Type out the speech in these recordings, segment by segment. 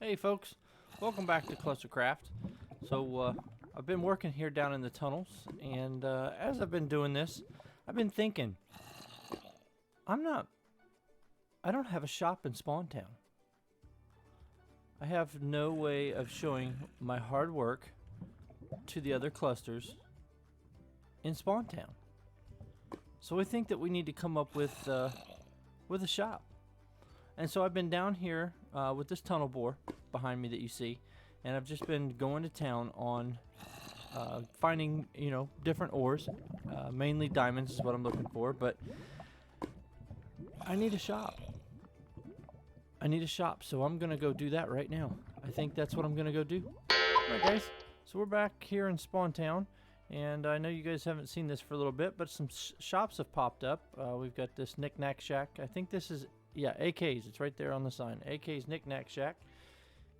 Hey folks, welcome back to ClusterCraft. So I've been working here down in the tunnels, and as I've been doing this, I've been thinking, I don't have a shop in Spawn Town. I have no way of showing my hard work to the other clusters in Spawn Town. So I think that we need to come up with a shop. And so I've been down here with this tunnel bore behind me that you see, and I've just been going to town on finding, different ores. Mainly diamonds is what I'm looking for, but I need a shop. So I'm going to go do that right now. I think that's what I'm going to go do. Alright guys, so we're back here in Spawn Town, and I know you guys haven't seen this for a little bit, but some shops have popped up. We've got this Knick-Knack Shack. I think this is... yeah, AK's. It's right there on the sign. AK's Knick-Knack Shack.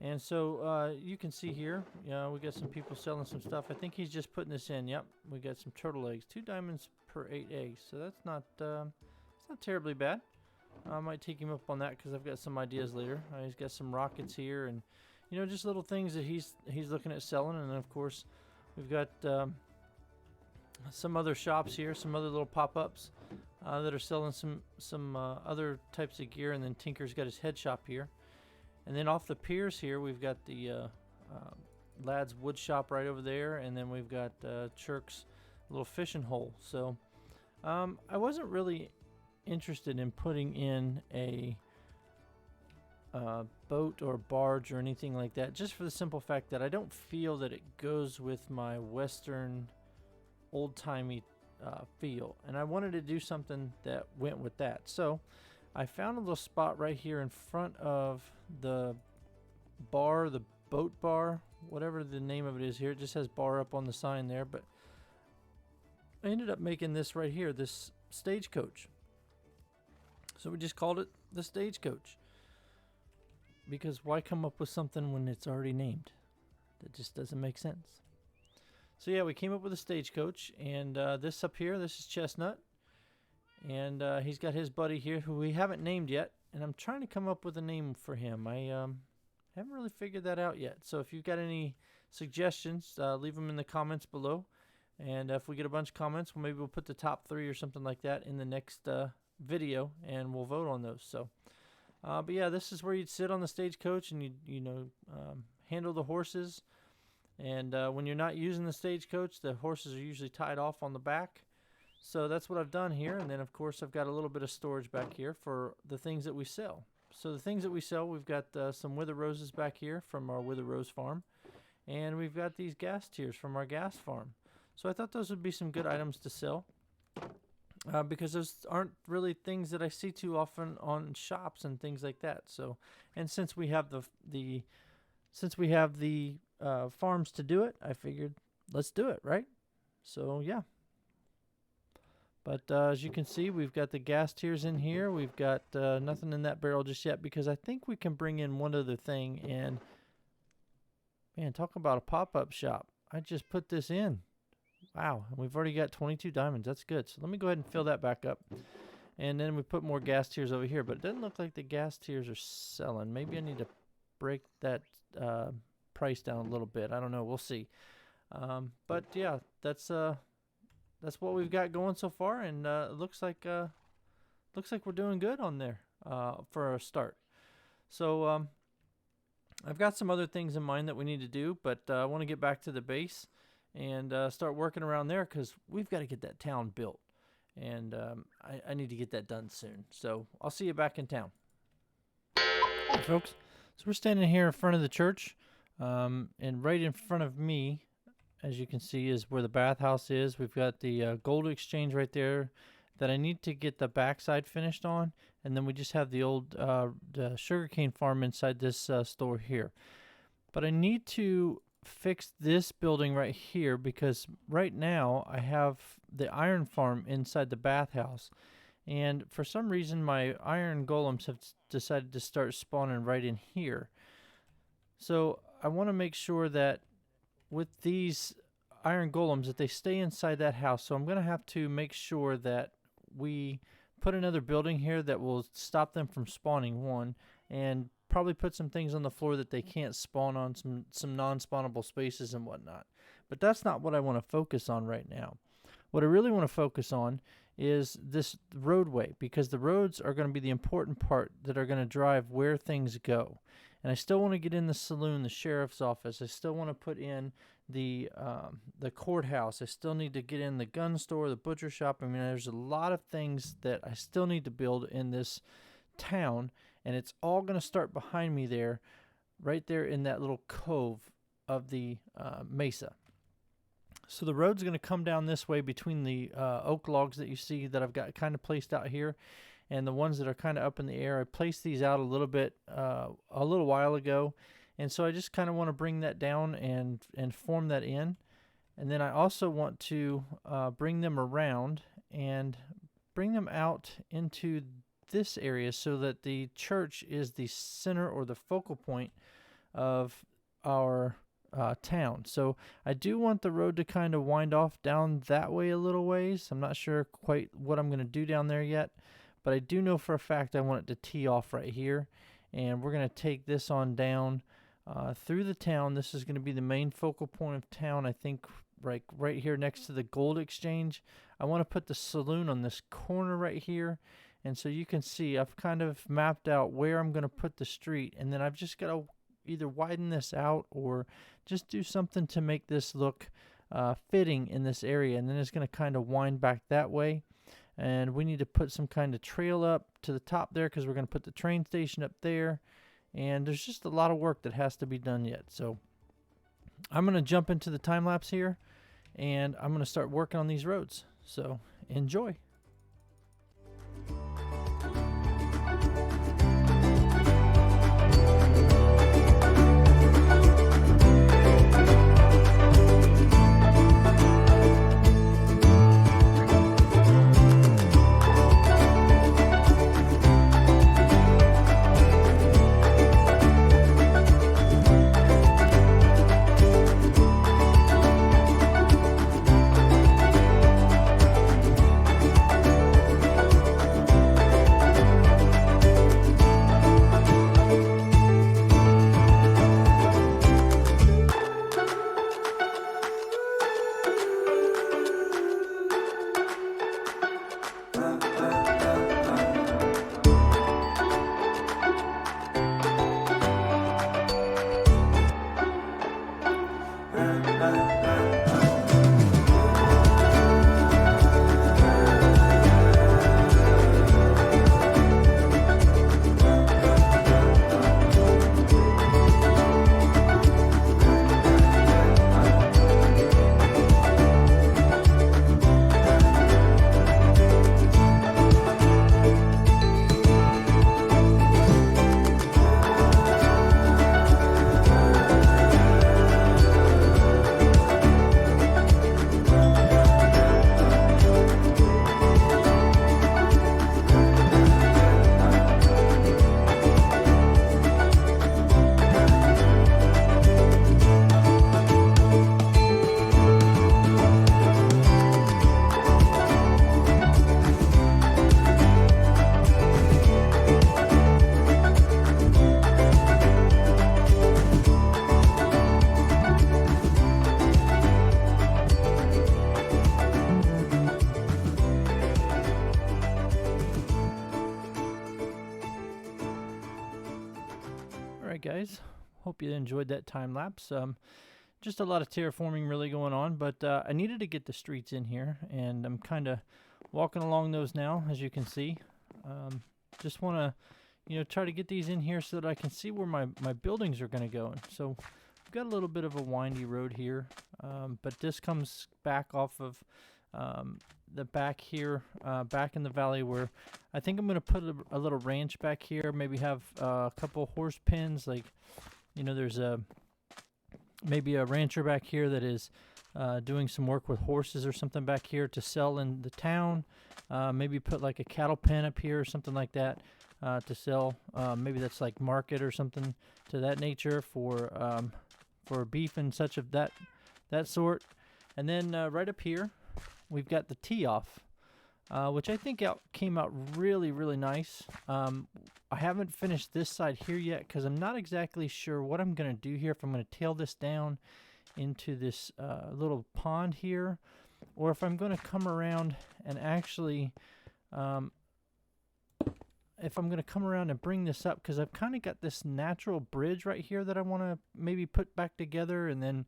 And so you can see here, we got some people selling some stuff. I think he's just putting this in. Yep, we got some turtle eggs. 2 diamonds per 8 eggs. So that's not, it's not terribly bad. I might take him up on that because I've got some ideas later. He's got some rockets here, and just little things that he's looking at selling. And then of course we've got some other shops here, some other little pop-ups that are selling some other types of gear. And then Tinker's got his head shop here, and then off the piers here we've got the Lad's wood shop right over there, and then we've got Chirk's little fishing hole. So I wasn't really interested in putting in a boat or barge or anything like that, just for the simple fact that I don't feel that it goes with my Western old-timey feel, and I wanted to do something that went with that. So I found a little spot right here in front of the bar, the boat bar, whatever the name of it is here. It just has bar up on the sign there, but I ended up making this right here, this stagecoach. So we just called it the stagecoach, because why come up with something when it's already named? That just doesn't make sense. So yeah, we came up with a stagecoach, and this up here, this is Chestnut, and he's got his buddy here who we haven't named yet, and I'm trying to come up with a name for him. I haven't really figured that out yet. So if you've got any suggestions, leave them in the comments below, and if we get a bunch of comments, well, maybe we'll put the top 3 or something like that in the next video, and we'll vote on those. So but yeah, this is where you'd sit on the stagecoach, and you handle the horses. And when you're not using the stagecoach, the horses are usually tied off on the back. So that's what I've done here. And then of course I've got a little bit of storage back here for the things that we sell. So the things that we sell, we've got some wither roses back here from our wither rose farm, and we've got these gas tiers from our gas farm. So I thought those would be some good items to sell, because those aren't really things that I see too often on shops and things like that. So, and since we have the farms to do it, I figured let's do it, right? So yeah. But as you can see, we've got the gas tiers in here. We've got nothing in that barrel just yet, because I think we can bring in one other thing. And man, talk about a pop-up shop. I just put this in. Wow, and we've already got 22 diamonds. That's good. So let me go ahead and fill that back up. And then we put more gas tiers over here, but it doesn't look like the gas tiers are selling. Maybe I need to break that price down a little bit. I don't know. We'll see. But yeah, that's what we've got going so far, and it looks like we're doing good on there for a start. So I've got some other things in mind that we need to do, but I want to get back to the base and start working around there, because we've got to get that town built, and I need to get that done soon. So I'll see you back in town. Hey folks, so we're standing here in front of the church, and right in front of me, as you can see, is where the bathhouse is. We've got the gold exchange right there that I need to get the backside finished on, and then we just have the old the sugarcane farm inside this store here. But I need to fix this building right here, because right now I have the iron farm inside the bathhouse, and for some reason my iron golems have decided to start spawning right in here. So I want to make sure that with these iron golems that they stay inside that house. So I'm going to have to make sure that we put another building here that will stop them from spawning, one, and probably put some things on the floor that they can't spawn on, some non-spawnable spaces and whatnot. But that's not what I want to focus on right now. What I really want to focus on is this roadway, because the roads are going to be the important part that are going to drive where things go. And I still want to get in the saloon, the sheriff's office. I still want to put in the courthouse. I still need to get in the gun store, the butcher shop. I mean, there's a lot of things that I still need to build in this town, and it's all going to start behind me there, right there in that little cove of the Mesa. So the road's going to come down this way between the oak logs that you see that I've got kind of placed out here, and the ones that are kind of up in the air. I placed these out a little bit a little while ago, and so I just kind of want to bring that down and form that in. And then I also want to bring them around and bring them out into this area so that the church is the center or the focal point of our town. So I do want the road to kind of wind off down that way a little ways. I'm not sure quite what I'm going to do down there yet, but I do know for a fact I want it to tee off right here, and we're going to take this on down through the town. This is going to be the main focal point of town, I think, right here next to the gold exchange. I want to put the saloon on this corner right here, and so you can see I've kind of mapped out where I'm going to put the street, and then I've just got to either widen this out or just do something to make this look fitting in this area, and then it's going to kind of wind back that way. And we need to put some kind of trail up to the top there because we're going to put the train station up there, and there's just a lot of work that has to be done yet. So I'm going to jump into the time lapse here, and I'm going to start working on these roads. So enjoy. Guys, hope you enjoyed that time lapse. Just a lot of terraforming really going on, but I needed to get the streets in here, and I'm kind of walking along those now, as you can see. Just want to try to get these in here so that I can see where my buildings are going to go. And so we've got a little bit of a windy road here, but this comes back off of the back here, back in the valley, where I think I'm going to put a little ranch back here, maybe have a couple horse pens, like, there's maybe a rancher back here that is doing some work with horses or something back here to sell in the town. Maybe put like a cattle pen up here or something like that to sell. Maybe that's like market or something to that nature for beef and such of that sort. And then right up here, we've got the tee off which I think came out really, really nice. I haven't finished this side here yet because I'm not exactly sure what I'm going to do here. If I'm going to tail this down into this little pond here, or if I'm going to come around and actually, if I'm going to come around and bring this up, because I've kind of got this natural bridge right here that I want to maybe put back together and then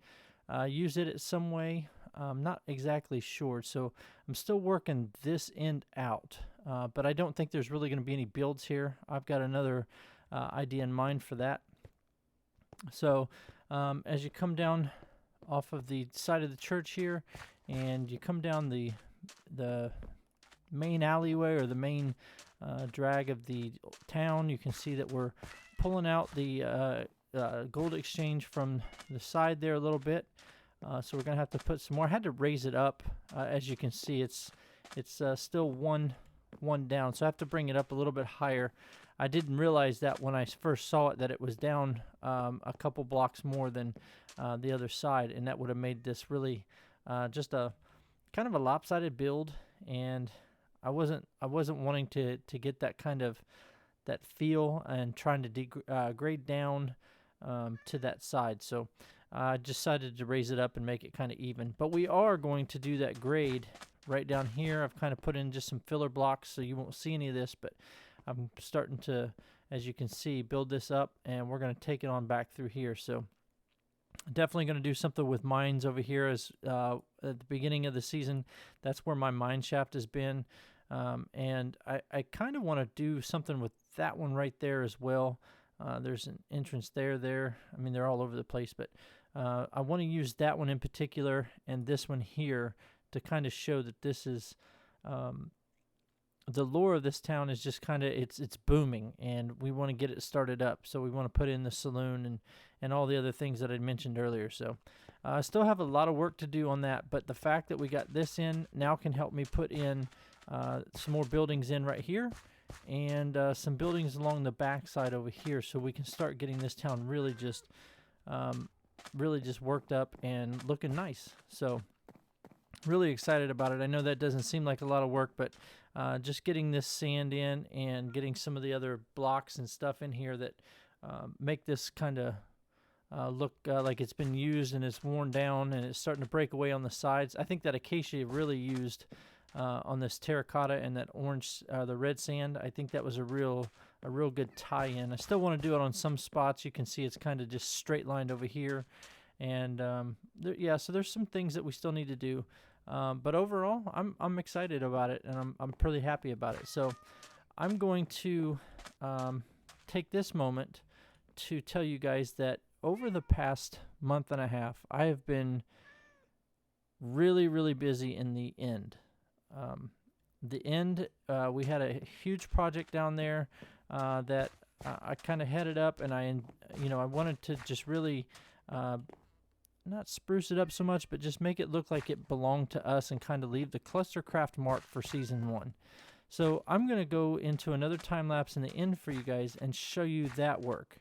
use it at some way. I'm not exactly sure, so I'm still working this end out, but I don't think there's really going to be any builds here. I've got another idea in mind for that. So as you come down off of the side of the church here, and you come down the main alleyway, or the main drag of the town, you can see that we're pulling out the gold exchange from the side there a little bit. So we're gonna have to put some more. I had to raise it up. As you can see, it's still one down, so I have to bring it up a little bit higher. I didn't realize that when I first saw it, that it was down a couple blocks more than the other side, and that would have made this really just a kind of a lopsided build. And I wasn't wanting to get that kind of that feel and trying to grade down to that side. So I decided to raise it up and make it kind of even. But we are going to do that grade right down here. I've kind of put in just some filler blocks so you won't see any of this, but I'm starting to, as you can see, build this up, and we're going to take it on back through here. So definitely going to do something with mines over here. As at the beginning of the season, that's where my mine shaft has been. And I kind of want to do something with that one right there as well. There's an entrance there. I mean, they're all over the place, but I want to use that one in particular and this one here to kind of show that this is the lore of this town is just kind of it's booming, and we want to get it started up. So we want to put in the saloon and all the other things that I mentioned earlier. So I still have a lot of work to do on that, but the fact that we got this in now can help me put in some more buildings in right here, and some buildings along the back side over here, so we can start getting this town really just worked up and looking nice. So really excited about it. I know that doesn't seem like a lot of work, but just getting this sand in and getting some of the other blocks and stuff in here that make this kind of look like it's been used and it's worn down and it's starting to break away on the sides. I think that acacia really used on this terracotta and that orange, the red sand. I think that was a real good tie-in. I still want to do it on some spots. You can see it's kind of just straight lined over here, and yeah, so there's some things that we still need to do, but overall I'm excited about it, and I'm pretty happy about it. So I'm going to take this moment to tell you guys that over the past month and a half, I have been really busy in the end. We had a huge project down there that I kind of headed up, and I wanted to just really not spruce it up so much, but just make it look like it belonged to us and kind of leave the ClusterCraft mark for season 1. So I'm going to go into another time lapse in the end for you guys and show you that work.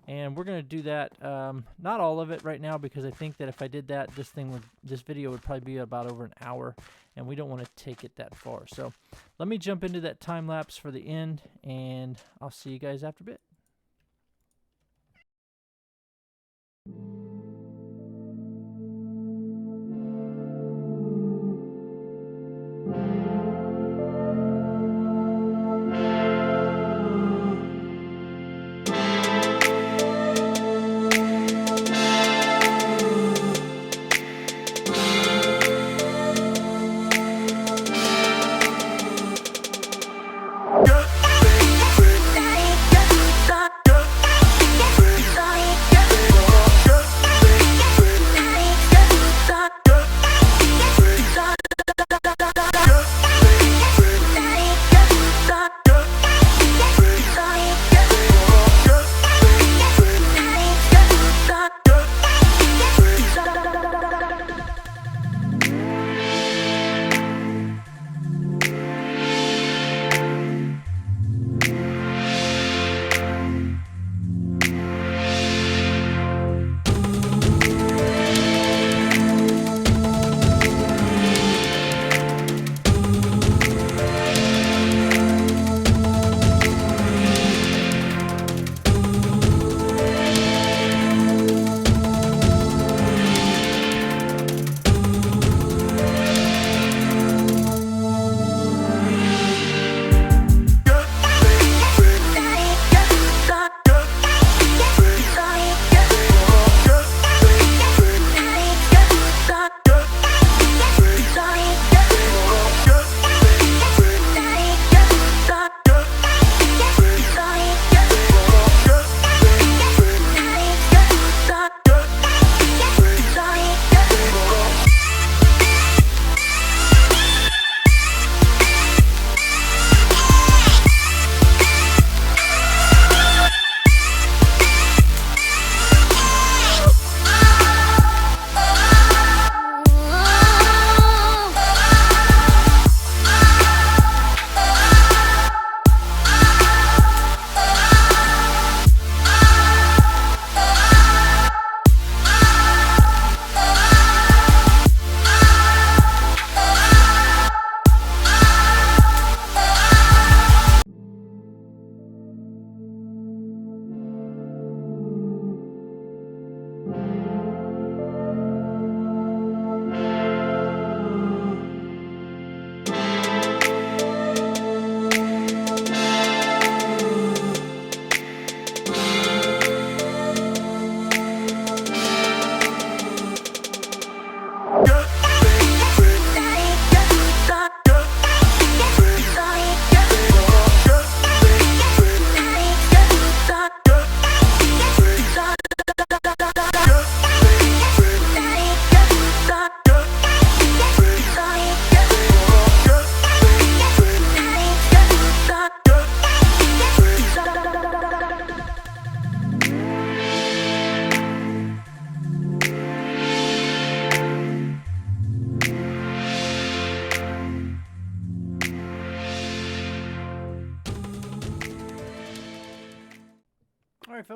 And we're going to do that, not all of it right now, because I think that if I did that, this video would probably be about over an hour, and we don't want to take it that far. So let me jump into that time lapse for the end, and I'll see you guys after a bit.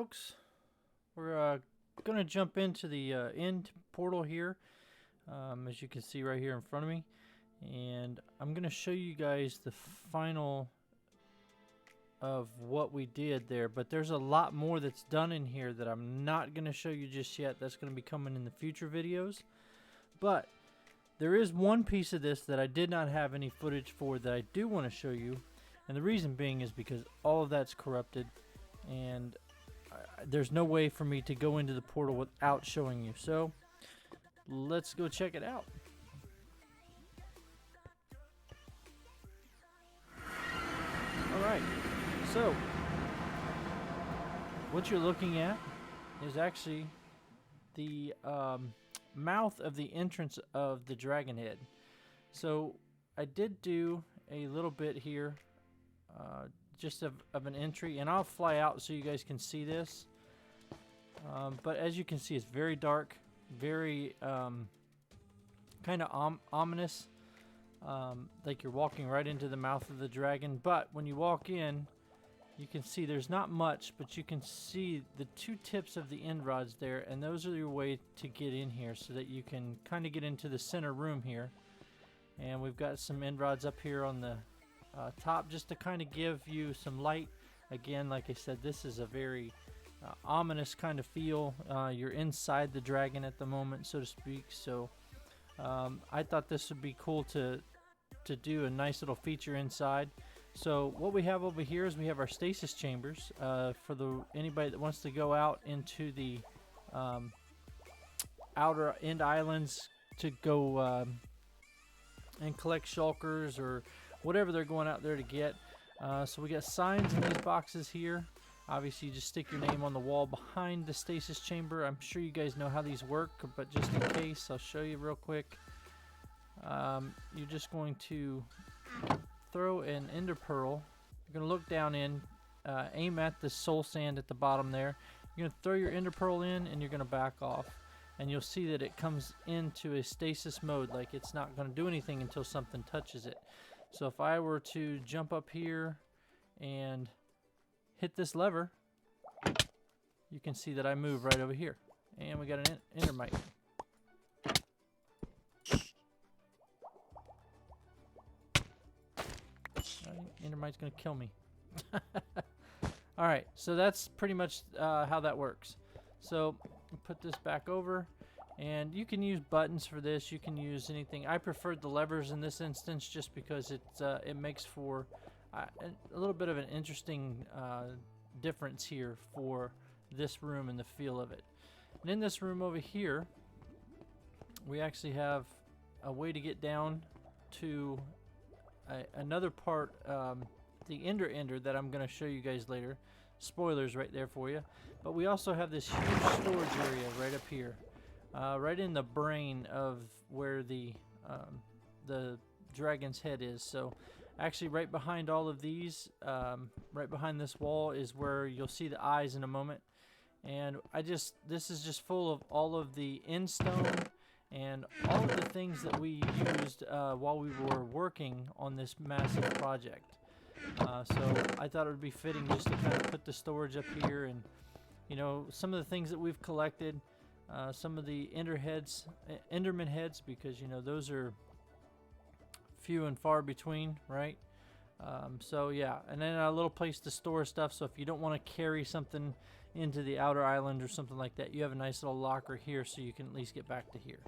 folks, we're going to jump into the end portal here, as you can see right here in front of me. And I'm going to show you guys the final of what we did there. But there's a lot more that's done in here that I'm not going to show you just yet. That's going to be coming in the future videos. But there is one piece of this that I did not have any footage for that I do want to show you. And the reason being is because all of that's corrupted. And there's no way for me to go into the portal without showing you. So let's go check it out. Alright, so what you're looking at is actually the mouth of the entrance of the dragon head. So I did do a little bit here, just of an entry, and I'll fly out so you guys can see this. But as you can see, it's very dark, very kind of ominous. Like you're walking right into the mouth of the dragon. But when you walk in, you can see there's not much, but you can see the two tips of the end rods there, and those are your way to get in here so that you can kind of get into the center room here. And we've got some end rods up here on the top just to kind of give you some light. Again, like I said, this is a very ominous kind of feel. You're inside the dragon at the moment, so to speak. So I thought this would be cool to do a nice little feature inside. So what we have over here is we have our stasis chambers for anybody that wants to go out into the outer end islands to go and collect shulkers or whatever they're going out there to get. So we got signs in these boxes here. Obviously, you just stick your name on the wall behind the stasis chamber. I'm sure you guys know how these work, but just in case, I'll show you real quick. You're just going to throw an ender pearl. You're going to look down in, aim at the soul sand at the bottom there. You're going to throw your ender pearl in, and you're going to back off. And you'll see that it comes into a stasis mode, like it's not going to do anything until something touches it. So if I were to jump up here and hit this lever, you can see that I move right over here. And we got an endermite. Endermite's gonna kill me. Alright, so that's pretty much how that works. So put this back over, and you can use buttons for this. You can use anything. I preferred the levers in this instance just because it makes for a little bit of an interesting difference here for this room and the feel of it. And in this room over here, we actually have a way to get down to another part, the ender that I'm going to show you guys later. Spoilers right there for you. But we also have this huge storage area right up here, right in the brain of where the dragon's head is. So actually right behind all of these, right behind this wall is where you'll see the eyes in a moment. And this is just full of all of the end stone and all of the things that we used while we were working on this massive project. So I thought it would be fitting just to kind of put the storage up here, and you know, some of the things that we've collected, some of the enderman heads, because you know those are few and far between, right? So yeah, and then a little place to store stuff, so if you don't want to carry something into the outer island or something like that, you have a nice little locker here so you can at least get back to here.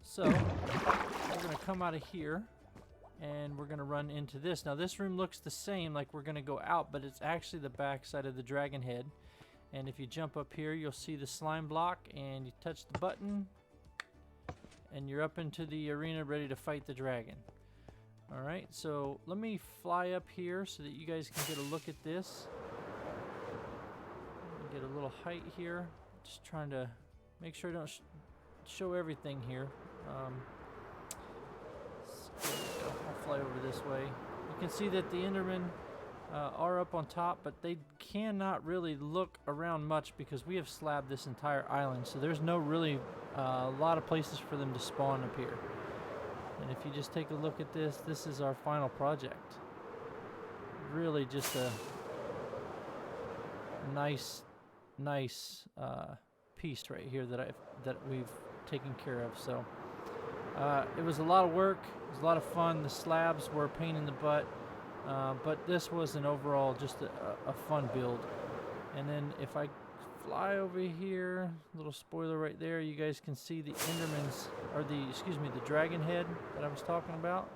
So we're going to come out of here and we're going to run into this. Now this room looks the same, like we're going to go out, but it's actually the back side of the dragon head. And if you jump up here, you'll see the slime block, and you touch the button and you're up into the arena ready to fight the dragon. Alright, so let me fly up here so that you guys can get a look at this. Get a little height here. Just trying to make sure I don't show everything here. I'll fly over this way. You can see that the Endermen are up on top, but they cannot really look around much because we have slabbed this entire island, so there's no really a lot of places for them to spawn up here. And if you just take a look at this, this is our final project. Really just a nice nice piece right here that we've taken care of. So it was a lot of work. It was a lot of fun. The slabs were a pain in the butt, but this was an overall just a fun build. And then if I fly over here, little spoiler right there, you guys can see the Enderman's, or the dragon head that I was talking about.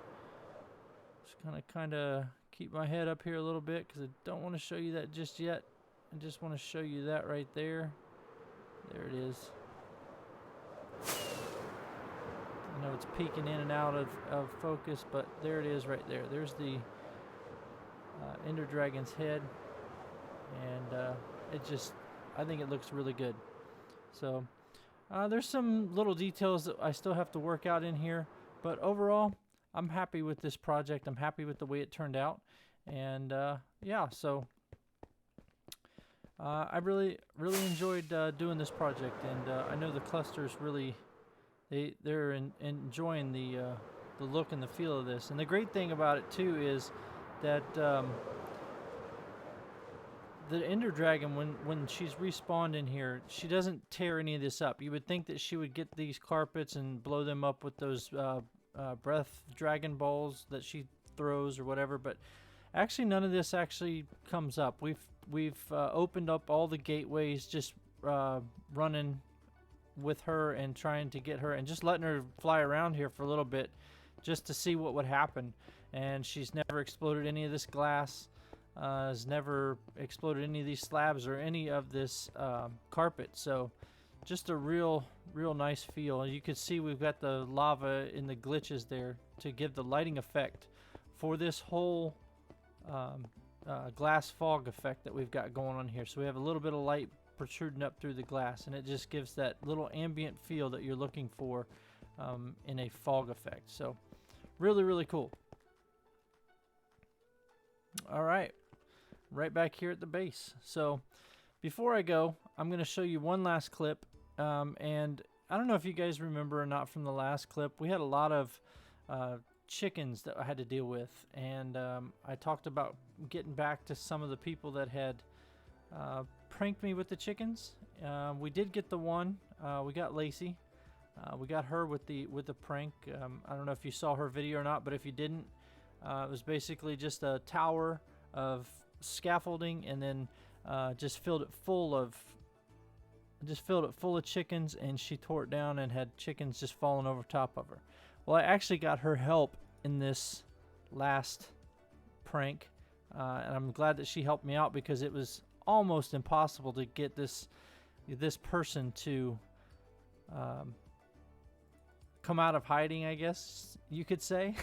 Just kind of keep my head up here a little bit because I don't want to show you that just yet. I just want to show you that right there. There it is. I know it's peeking in and out of focus, but there it is right there. There's the Ender Dragon's head, and I think it looks really good. So there's some little details that I still have to work out in here, but overall I'm happy with this project. I'm happy with the way it turned out, and yeah, so I really enjoyed doing this project, and I know the clusters really they're enjoying the look and the feel of this. And the great thing about it too is that the Ender Dragon, when she's respawned in here, she doesn't tear any of this up. You would think that she would get these carpets and blow them up with those breath dragon balls that she throws or whatever, but actually none of this actually comes up. We've opened up all the gateways, just running with her and trying to get her and just letting her fly around here for a little bit just to see what would happen. And she's never exploded any of this glass. Has never exploded any of these slabs or any of this carpet. So just a real nice feel. You can see we've got the lava in the glitches there to give the lighting effect for this whole glass fog effect that we've got going on here. So we have a little bit of light protruding up through the glass, and it just gives that little ambient feel that you're looking for in a fog effect. So really cool. All right back here at the base. So before I go, I'm going to show you one last clip, and I don't know if you guys remember or not from the last clip. We had a lot of chickens that I had to deal with, and I talked about getting back to some of the people that had pranked me with the chickens. We did get the one. We got Lacey. We got her with the prank. I don't know if you saw her video or not, but if you didn't, it was basically just a tower of scaffolding, and then just filled it full of chickens, and she tore it down and had chickens just falling over top of her. Well, I actually got her help in this last prank, and I'm glad that she helped me out because it was almost impossible to get this person to come out of hiding, I guess you could say.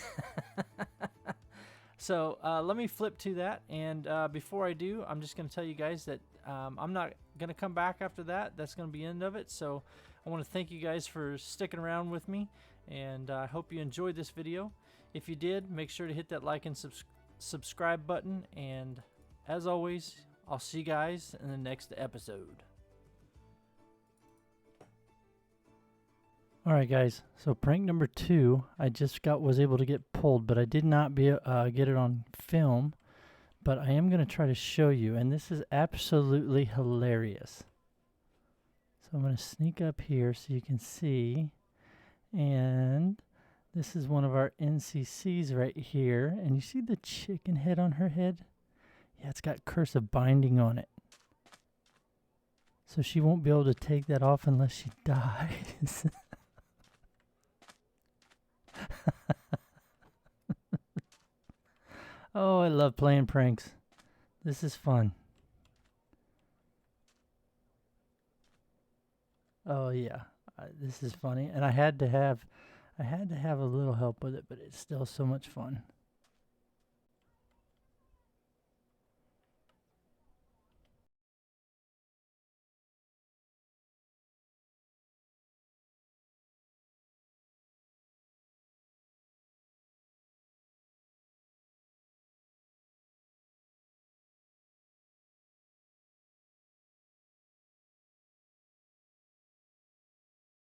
So let me flip to that, and before I do, I'm just going to tell you guys that I'm not going to come back after that. That's going to be the end of it. So I want to thank you guys for sticking around with me, and I hope you enjoyed this video. If you did, make sure to hit that like and subscribe button, and as always, I'll see you guys in the next episode. Alright guys, so prank number 2, I just was able to get pulled, but I did not get it on film, but I am going to try to show you, and this is absolutely hilarious. So I'm going to sneak up here so you can see, and this is one of our NCCs right here, and you see the chicken head on her head? Yeah, it's got cursive binding on it. So she won't be able to take that off unless she dies. Oh, I love playing pranks. This is fun. Oh yeah, this is funny, and I had to have a little help with it, but it's still so much fun.